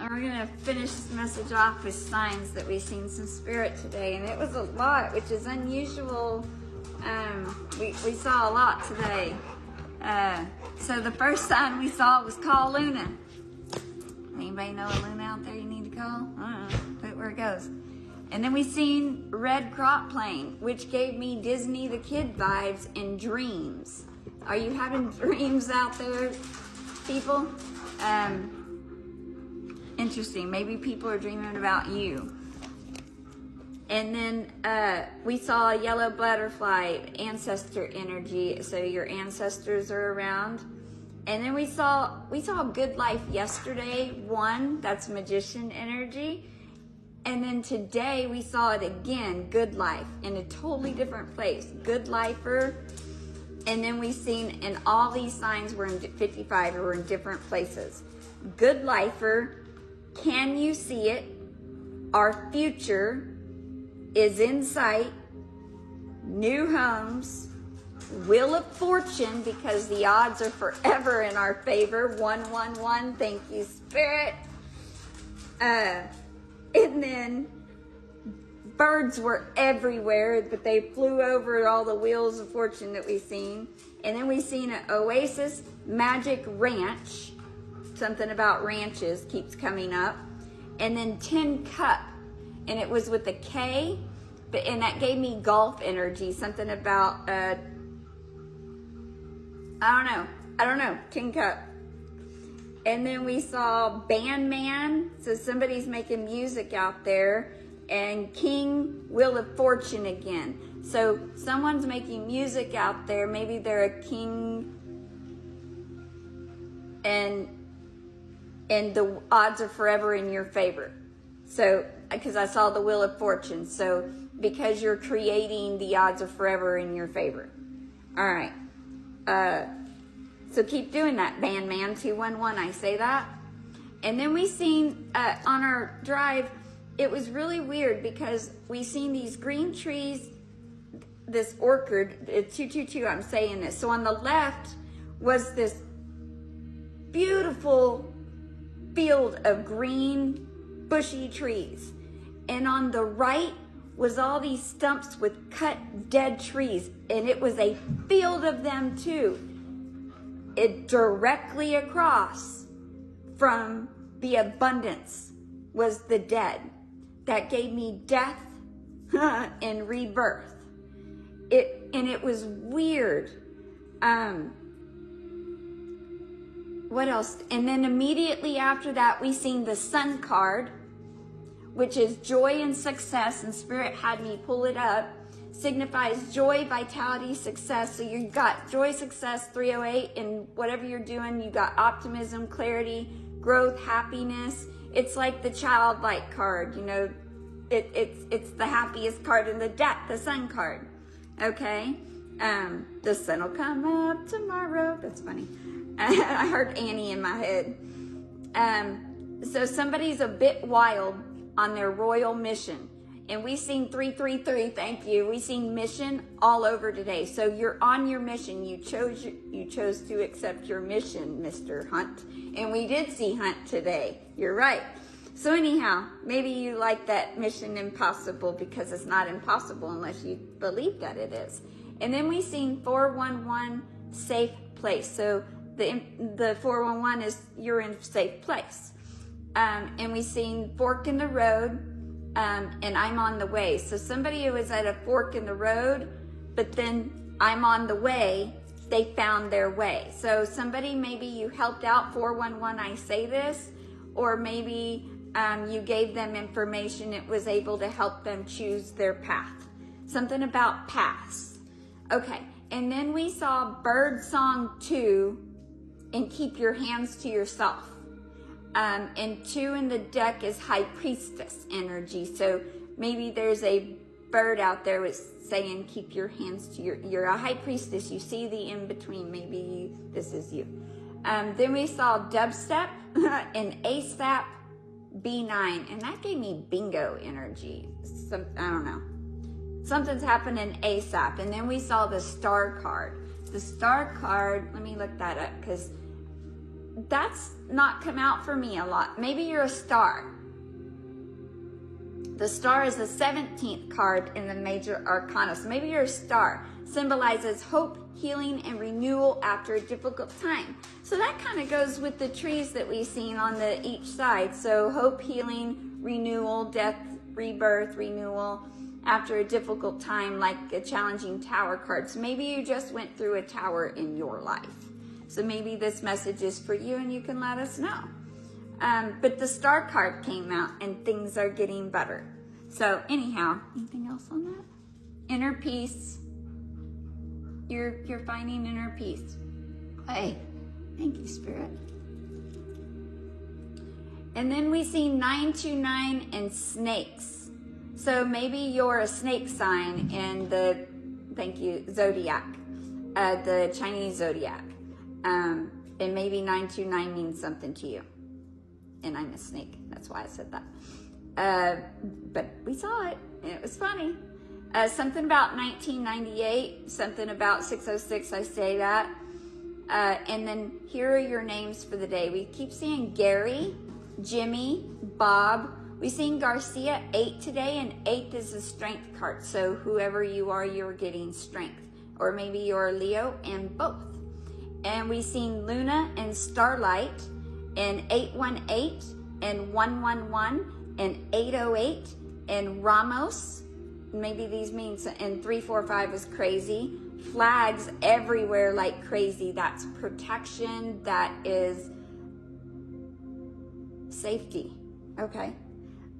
We're going to finish this message off with signs that we've seen some spirit today. And it was a lot, which is unusual. We saw a lot today. So the first sign we saw was call Luna. Anybody know a Luna out there you need to call? Put where it goes. And then we seen red crop plane, which gave me Disney the Kid vibes and dreams. Are you having dreams out there, people? Interesting. Maybe people are dreaming about you. And then we saw a yellow butterfly, ancestor energy. So your ancestors are around. And then we saw good life yesterday. One, that's magician energy. And then today we saw it again, good life, in a totally different place. Good lifer. And then we seen, and all these signs were in 55, were in different places. Good lifer, can you see it? Our future is in sight. New homes, wheel of fortune, because the odds are forever in our favor. 111, thank you, Spirit. And then birds were everywhere, but they flew over all the wheels of fortune that we've seen. And then we seen an Oasis Magic Ranch. Something about ranches keeps coming up. And then Tin Cup, and it was with a K, and that gave me golf energy. Something about I don't know, Tin Cup. And then we saw Bandman, so somebody's making music out there, and King, Wheel of Fortune again. So someone's making music out there, maybe they're a king, and the odds are forever in your favor. So, because I saw the Wheel of Fortune, so because you're creating, the odds are forever in your favor. All right. So keep doing that, Bandman 211. I say that. And then we seen on our drive, it was really weird because we seen these green trees, this orchard, 222, I'm saying this. So on the left was this beautiful field of green, bushy trees. And on the right was all these stumps with cut dead trees. And it was a field of them too. It directly across from the abundance was the dead. That gave me death and rebirth. It was weird. What else? And then immediately after that, we seen the Sun card, which is joy and success, and Spirit had me pull it up. Signifies joy, vitality, success. So you got joy, success, 308, and whatever you're doing, you got optimism, clarity, growth, happiness. It's like the childlike card, you know, it's the happiest card in the deck, the Sun card. Okay? The sun will come up tomorrow. That's funny. I heard Annie in my head. So somebody's a bit wild on their royal mission. And we seen 333, thank you. We seen mission all over today. So you're on your mission. You chose to accept your mission, Mr. Hunt. And we did see Hunt today. You're right. So anyhow, maybe you like that Mission Impossible because it's not impossible unless you believe that it is. And then we seen 411, safe place. So the 411 is you're in a safe place. And we seen fork in the road. And I'm on the way. So somebody who was at a fork in the road, but then I'm on the way, they found their way. So somebody, maybe you helped out 411, I say this, or maybe you gave them information, it was able to help them choose their path. Something about paths. Okay, and then we saw Bird Song 2, and keep your hands to yourself. And 2 in the deck is High Priestess energy. So maybe there's a bird out there with saying, keep your hands to you're a High Priestess. You see the in-between. Maybe this is you. Then we saw Dubstep and ASAP B9. And that gave me bingo energy. I don't know. Something's happening ASAP. And then we saw the Star card. The Star card, let me look that up because that's not come out for me a lot. Maybe you're a star. The star is the 17th card in the major arcana. So maybe you're a star. Symbolizes hope, healing, and renewal after a difficult time. So that kind of goes with the trees that we've seen on each side. So hope, healing, renewal, death, rebirth, renewal after a difficult time, like a challenging tower card. So maybe you just went through a tower in your life. So maybe this message is for you and you can let us know. But the star card came out and things are getting better. So anyhow, anything else on that? Inner peace. You're finding inner peace. Hey, thank you, Spirit. And then we see 929 and snakes. So maybe you're a snake sign in the, thank you, zodiac, the Chinese zodiac. And maybe 929 means something to you. And I'm a snake. That's why I said that. But we saw it, and it was funny. Something about 1998, something about 606, I say that. And then here are your names for the day. We keep seeing Gary, Jimmy, Bob. We've seen Garcia 8 today, and 8 is the strength card. So whoever you are, you're getting strength. Or maybe you're a Leo and both. And we've seen Luna and Starlight, and 818, and 111, and 808, and Ramos. Maybe these means, and 345 is crazy. Flags everywhere like crazy. That's protection. That is safety. Okay.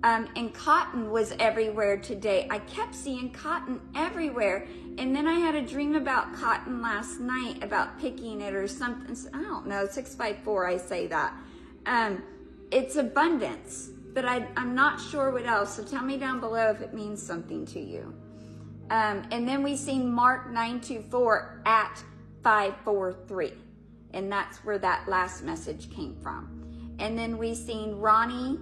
And cotton was everywhere today. I kept seeing cotton everywhere. And then I had a dream about cotton last night, about picking it or something. I don't know, 654, I say that. It's abundance, but I'm not sure what else. So tell me down below if it means something to you. And then we seen Mark 924 at 543. And that's where that last message came from. And then we seen Ronnie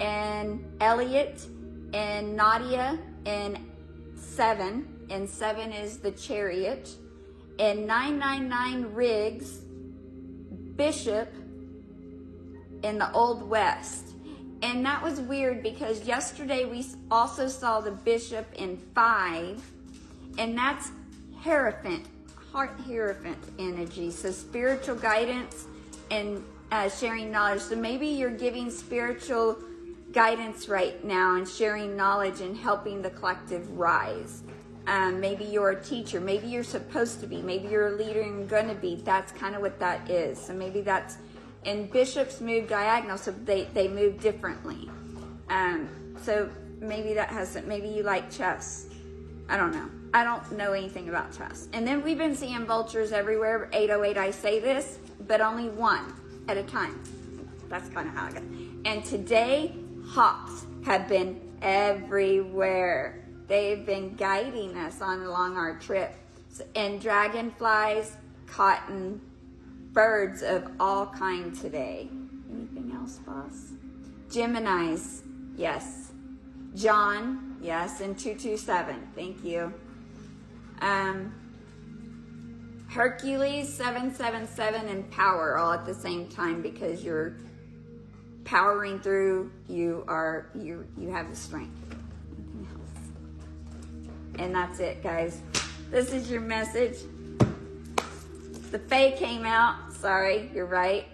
and Elliot and Nadia and 7. And 7 is the Chariot. And 999 Riggs, Bishop in the Old West. And that was weird because yesterday we also saw the Bishop in 5. And that's Hierophant, heart Hierophant energy. So spiritual guidance and sharing knowledge. So maybe you're giving spiritual guidance right now and sharing knowledge and helping the collective rise. Maybe you're a teacher. Maybe you're supposed to be. Maybe you're a leader and going to be. That's kind of what that is. So maybe that's, and bishops move diagonal, so they move differently. So maybe that has, maybe you like chess. I don't know. I don't know anything about chess. And then we've been seeing vultures everywhere. 808, I say this, but only one at a time. That's kind of how I got. And today, hawks have been everywhere. They've been guiding us along our trip. And dragonflies, cotton, birds of all kinds today. Anything else, boss? Geminis, yes. John, yes. And 227, thank you. Hercules, 777, and power all at the same time because you're powering through. You have the strength. And that's it, guys. This is your message. The Fae came out. Sorry, you're right.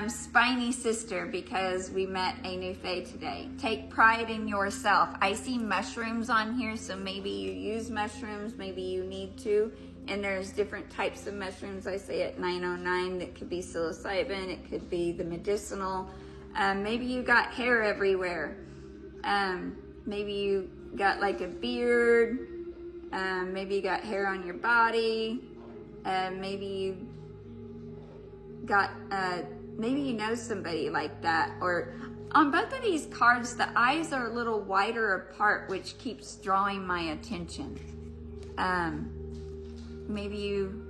Spiny sister, because we met a new Fae today. Take pride in yourself. I see mushrooms on here, so maybe you use mushrooms. Maybe you need to. And there's different types of mushrooms. I say at 909. That could be psilocybin. It could be the medicinal. Maybe you got hair everywhere. Maybe you got like a beard. Maybe you got hair on your body. Maybe you got, maybe you know somebody like that. Or on both of these cards, the eyes are a little wider apart, which keeps drawing my attention. Maybe you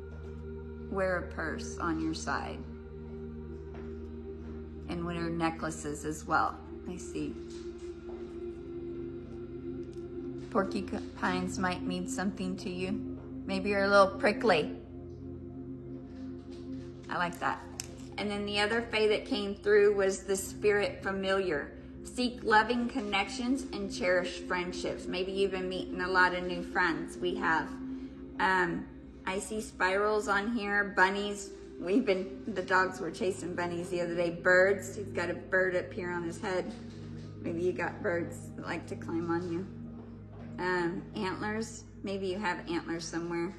wear a purse on your side. And wear necklaces as well. I see. Porcupines might mean something to you. Maybe you're a little prickly. I like that. And then the other Fae that came through was the Spirit Familiar. Seek loving connections and cherish friendships. Maybe you've been meeting a lot of new friends. We have. I see spirals on here, bunnies. The dogs were chasing bunnies the other day. Birds, he's got a bird up here on his head. Maybe you got birds that like to climb on you. Antlers, maybe you have antlers somewhere.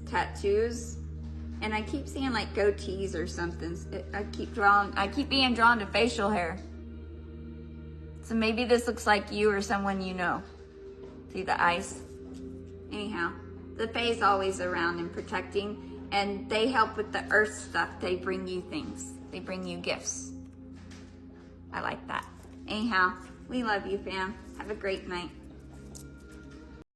Tattoos, and I keep seeing like goatees or something. I keep being drawn to facial hair. So maybe this looks like you or someone you know. See the ice? Anyhow, the Fae is always around and protecting, and they help with the earth stuff. They bring you things. They bring you gifts. I like that. Anyhow, we love you, fam. Have a great night.